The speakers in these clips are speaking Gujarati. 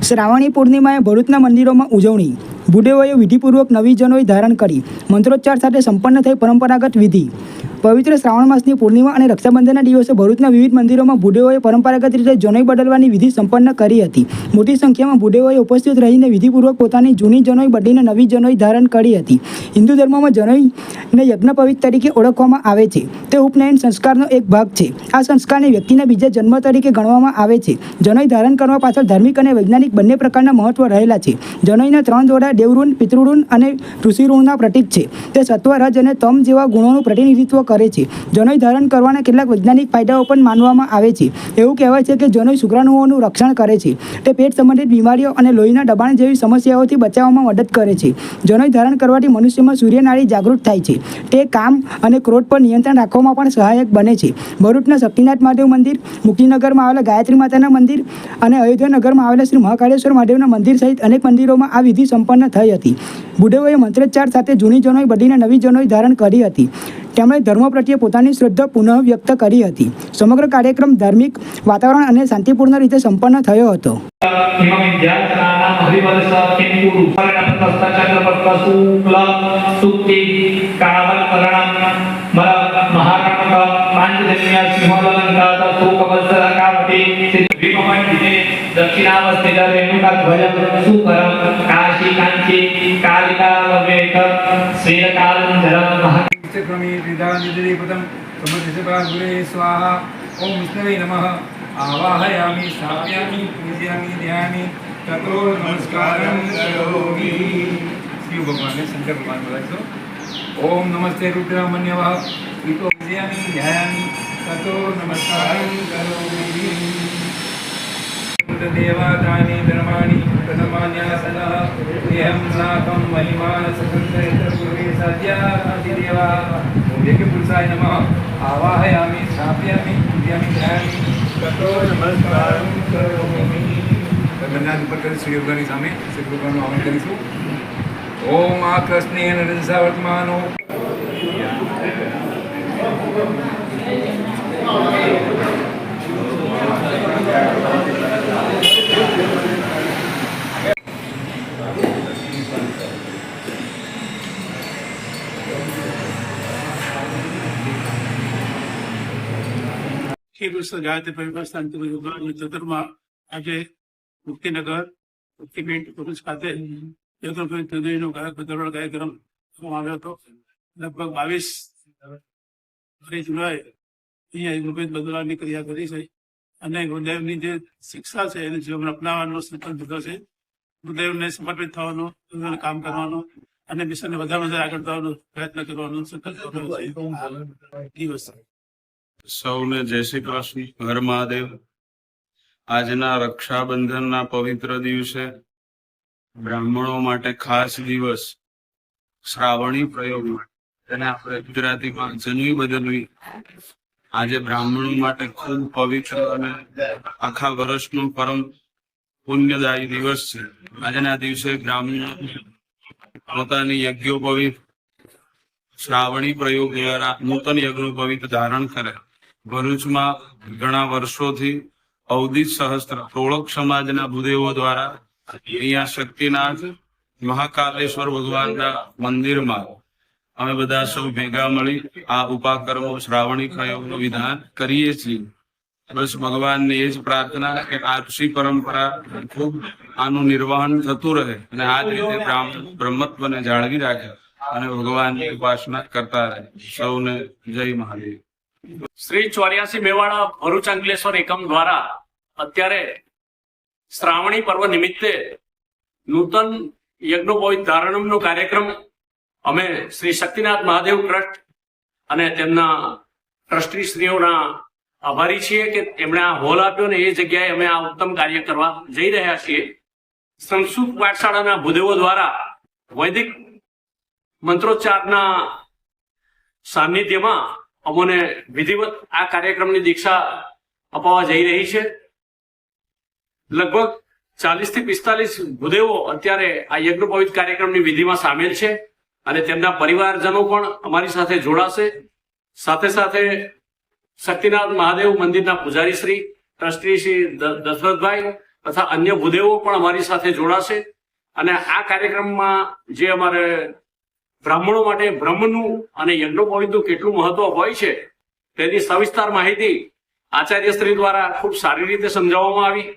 શ્રાવણી પૂર્ણિમાએ ભરૂચના મંદિરોમાં ઉજવણી. ભૂદેવોએ વિધિપૂર્વક નવી જનોઈ ધારણ કરી. મંત્રોચ્ચાર સાથે સંપન્ન થઈ પરંપરાગત વિધિ. પવિત્ર શ્રાવણ માસની પૂર્ણિમા અને રક્ષાબંધનના દિવસે ભરૂચના વિવિધ મંદિરોમાં ભૂદેવોએ પરંપરાગત રીતે જનોઈ બદલવાની વિધિ સંપન્ન કરી હતી. મોટી સંખ્યામાં ભૂદેવોએ ઉપસ્થિત રહીને વિધિપૂર્વક પોતાની જૂની જનોઈ બદલીને નવી જનોઈ ધારણ કરી હતી. હિન્દુ ધર્મમાં જનોઈને યજ્ઞોપવીત તરીકે ઓળખવામાં આવે છે. તે ઉપનયન સંસ્કારનો એક ભાગ છે. આ સંસ્કારને વ્યક્તિના બીજા જન્મ તરીકે ગણવામાં આવે છે. જનોઈ ધારણ કરવા પાછળ ધાર્મિક અને વૈજ્ઞાનિક બંને પ્રકારના મહત્વ રહેલા છે. જનોઈના 3 જોડા દેવઋણ, પિતૃઋણ અને ઋષિઋણના પ્રતીક છે. તે સત્વ, રજ અને તમ જેવા ગુણોનું પ્રતિનિધિત્વ કરે છે. જનોઈ ધારણ કરવાના કેટલાક વૈજ્ઞાનિક ફાયદાઓ પણ માનવામાં આવે છે. એવું કહેવાય છે કે જનોઈ શુક્રાણુઓનું રક્ષણ કરે છે. તે પેટ સંબંધિત બીમારીઓ અને લોહીના દબાણ જેવી સમસ્યાઓથી બચાવવામાં મદદ કરે છે. જનોઈ ધારણ કરવાથી મનુષ્યમાં સૂર્યનાડી જાગૃત થાય છે. તે કામ અને ક્રોધ પર નિયંત્રણ રાખવામાં પણ સહાયક બને છે. ભરૂચના શક્તિનાથ મહાદેવ મંદિર, મુક્તિનગરમાં આવેલા ગાયત્રી માતાના મંદિર અને અયોધ્યાનગરમાં આવેલા શ્રી મહાકાળેશ્વર મહાદેવના મંદિર સહિત અનેક મંદિરોમાં આ વિધિ સંપન્ન થઈ હતી. ભૂદેવોએ મંત્રોચ્ચાર સાથે જૂની જનોઈ બદલીને નવી જનોઈ ધારણ કરી હતી. તેમણે ધર્મ પ્રત્યે પોતાની શ્રદ્ધા પુનઃ વ્યક્ત કરી હતી. સમગ્ર કાર્યક્રમ ધાર્મિક વાતાવરણ અને શાંતિપૂર્ણ રીતે સંપન્ન થયો હતો. दक्षिणावस्थित रेणुका ध्वज सुकरम काशी कांची कालिका लवेक श्रीकालंधरम महाक्रमी विदानिधिपदम समर्थितभागुरे स्वाहा ओम विष्णवे नमः आवाहयामि स्थापयामि पूजयामि ध्यायामि ततो नमस्कारं करोमि। शिव भगवान ने शंकर भगवान बोला तो ओम नमस्ते रुद्रमन्यवः इतो पूजयामि ध्यायामि ततो नमस्कारं करोमि। देवादानि धर्माणि प्रथमान्यासनः एहं नाकं महिमान सकुंसैतपुरे सद्यादिदेवा यज्ञपुरुषाय नमः आवाहयामि स्थापयामि पूजयामि ध्यायामि ततो नमस्कारं करोमि। બંને ઉપર કરી શ્રી યોગાની સામે શ્રી ભગવાનનું આહ્વાન કરીશું. ઓમ આ કૃષ્ણેન રજસા વર્તમાનો ગાયત્રી પરિવાર શાંતિ ચતુર્માં આજે મુક્તિનગર મુક્તિપીઠ પુરુષ ખાતે યજ્ઞોપવીત કાર્યક્રમ કરવામાં આવ્યો હતો. લગભગ 22 જુલાઈ અહીંયા યજ્ઞોપવીત બદલવાની ક્રિયા કરી છે અને ગુરુદેવની જે શિક્ષા છે એને જીવન અપનાવવાનો સંકલ્પ લીધો છે. ગુરુદેવને સમર્પિત થવાનો, કામ કરવાનો અને મિશનને વધારે આગળ થવાનો પ્રયત્ન કરવાનો સંકલ્પ દિવસ. સૌને જય શ્રી કૃષ્ણ, હર મહાદેવ. આજના રક્ષાબંધનના પવિત્ર દિવસે બ્રાહ્મણો માટે ખાસ દિવસ, શ્રાવણી પ્રયોગ માટે, તેને આપણે ગુજરાતીમાં જનોઈ બદલવી, આજે બ્રાહ્મણો માટે ખૂબ પવિત્ર અને આખા વર્ષનો પરમ પુણ્યદાયી દિવસ છે. આજના દિવસે બ્રાહ્મણો પોતાની યજ્ઞોપવીત શ્રાવણી પ્રયોગ દ્વારા નૂતન યજ્ઞોપવીત ધારણ કરે. ભરૂચમાં ઘણા વર્ષોથી અવધિત સહસ્ત્ર પ્રોળક સમાજના ભૂદેવો દ્વારા અહીંયા શક્તિનાથ મહાકાલેશ્વર ભગવાનના મંદિરમાં અમે બધા સૌ ભેગા મળી આ ઉપાકર્મો શ્રાવણી પ્રયોગનું વિધાન કરીએ છીએ. બસ ભગવાનની એ જ પ્રાર્થના કે આ ઋષિ પરંપરા ખૂબ આનું નિર્વહન થતું રહે અને આ જ રીતે બ્રહ્મત્વને જાળવી રાખે અને ભગવાનની ઉપાસના કરતા રહે. સૌને જય મહાદેવ. શ્રી 84 મેવાડા ભરૂચ અંકલેશ્વર એકમ દ્વારા અત્યારે શ્રાવણી પર્વ નિમિત્તે નૂતન યજ્ઞોપવીત ધારણમનો કાર્યક્રમ અમે શ્રી શક્તિનાથ મહાદેવ ટ્રસ્ટ અને તેમના ટ્રસ્ટી શ્રીઓના આભારી છીએ કે એમણે આ હોલ આપ્યો ને એ જગ્યાએ અમે આ ઉત્તમ કાર્ય કરવા જઈ રહ્યા છીએ. સંસ્કૃત પાઠશાળાના ભૂદેવો દ્વારા વૈદિક મંત્રોચ્ચારના સાનિધ્યમાં અમોને વિધિવત આ કાર્યક્રમની દીક્ષા અપાવવા જઈ રહી છે. લગભગ 40 થી 45 ભૂદેવો અત્યારે આ યજ્ઞોપવીત કાર્યક્રમની વિધિમાં સામેલ છે અને તેમના પરિવારજનો પણ અમારી સાથે જોડાશે. સાથે સાથે શક્તિનાથ મહાદેવ મંદિરના પૂજારી શ્રી ટ્રસ્ટી શ્રી દશરથભાઈ તથા અન્ય ભૂદેવો પણ અમારી સાથે જોડાશે અને આ કાર્યક્રમમાં જે અમારે બ્રાહ્મણો માટે બ્રહ્મનું અને યજ્ઞોપવિતનું કેટલું મહત્વ હોય છે તેની સવિસ્તાર માહિતી આચાર્યશ્રી દ્વારા ખૂબ સારી રીતે સમજાવવામાં આવી.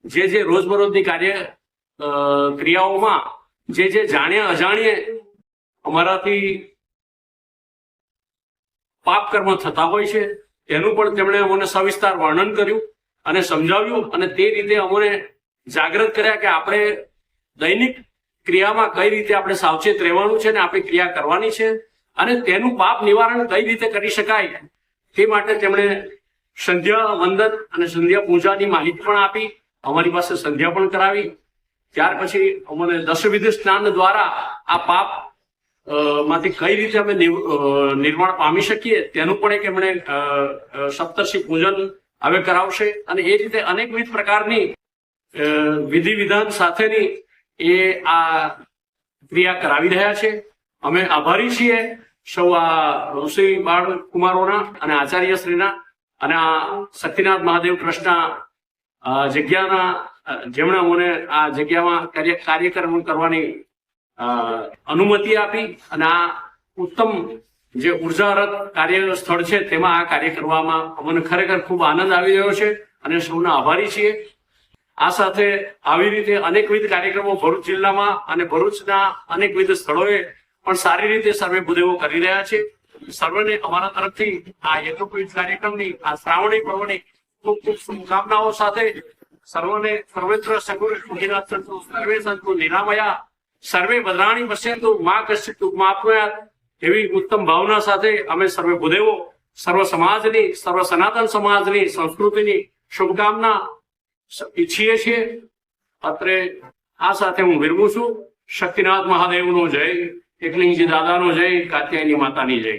જે રોજબરોજની ક્રિયાઓમાં જે જાણ્યા અજાણ્યે અમારાથી પાપ કર્મ થતા હોય છે તેનું પણ તેમણે અમને સવિસ્તાર વર્ણન કર્યું અને સમજાવ્યું અને તે રીતે અમને જાગૃત કર્યા કે આપણે દૈનિક ક્રિયામાં કઈ રીતે આપણે સાવચેત રહેવાનું છે અને આપણી ક્રિયા કરવાની છે અને તેનું પાપ નિવારણ કઈ રીતે કરી શકાય તે માટે તેમણે સંધ્યા વંદન અને સંધ્યા પૂજાની માહિતી પણ આપી. અમારી પાસે સંધ્યા પણ કરાવી. ત્યાર પછી અમને દશવિધ સ્નાન દ્વારા આ પાપ માંથી કઈ રીતે અમે નિર્વાણ પામી શકીએ તેનું પણ એક એમણે સપ્તર્ષિ પૂજન હવે કરાવશે અને એ રીતે અનેકવિધ પ્રકારની વિધિ વિધાન સાથેની એ આ ક્રિયા કરાવી રહ્યા છે. અમે આભારી છીએ સૌ આ ઋષિ બાળ કુમારોના અને આચાર્યશ્રીના અને આ શક્તિનાથ મહાદેવ ટ્રસ્ટના જગ્યાના જેમણે અમને આ જગ્યામાં કાર્યક્રમ કરવાની અનુમતિ આપી અને આ ઉત્તમ જે ઉર્જારત કાર્ય સ્થળ છે તેમાં આ કાર્ય કરવામાં અમને ખરેખર ખૂબ આનંદ આવી રહ્યો છે અને સૌના આભારી છીએ. આ સાથે આવી રીતે અનેકવિધ કાર્યક્રમો ભરૂચ જિલ્લામાં અને ભરૂચના અનેકવિધ સ્થળોએ પણ સારી રીતે સર્વે ભૂદેવો કરી રહ્યા છે. સર્વને અમારા તરફથી આ યજ્ઞોપવિત કાર્યક્રમની આ શ્રાવણી પર્વની ખૂબ ખૂબ શુભકામનાઓ સાથે સર્વને સર્વત્ર સગુણ સર્વે સંતુ નિરામયા સર્વે ભદ્રાણી પશ્યંતુ મા કશ્ચિત દુઃખમાપ્નુયાત એવી ઉત્તમ ભાવના સાથે અમે સર્વે ભૂદેવો સર્વ સમાજની સર્વ સનાતન સમાજની સંસ્કૃતિની શુભકામના ઈચ્છીએ છીએ. અત્રે આ સાથે હું વિરમું છું. શક્તિનાથ મહાદેવનો જય, એકલિંગજી દાદાનો જય, કાત્યાયની માતાની જય.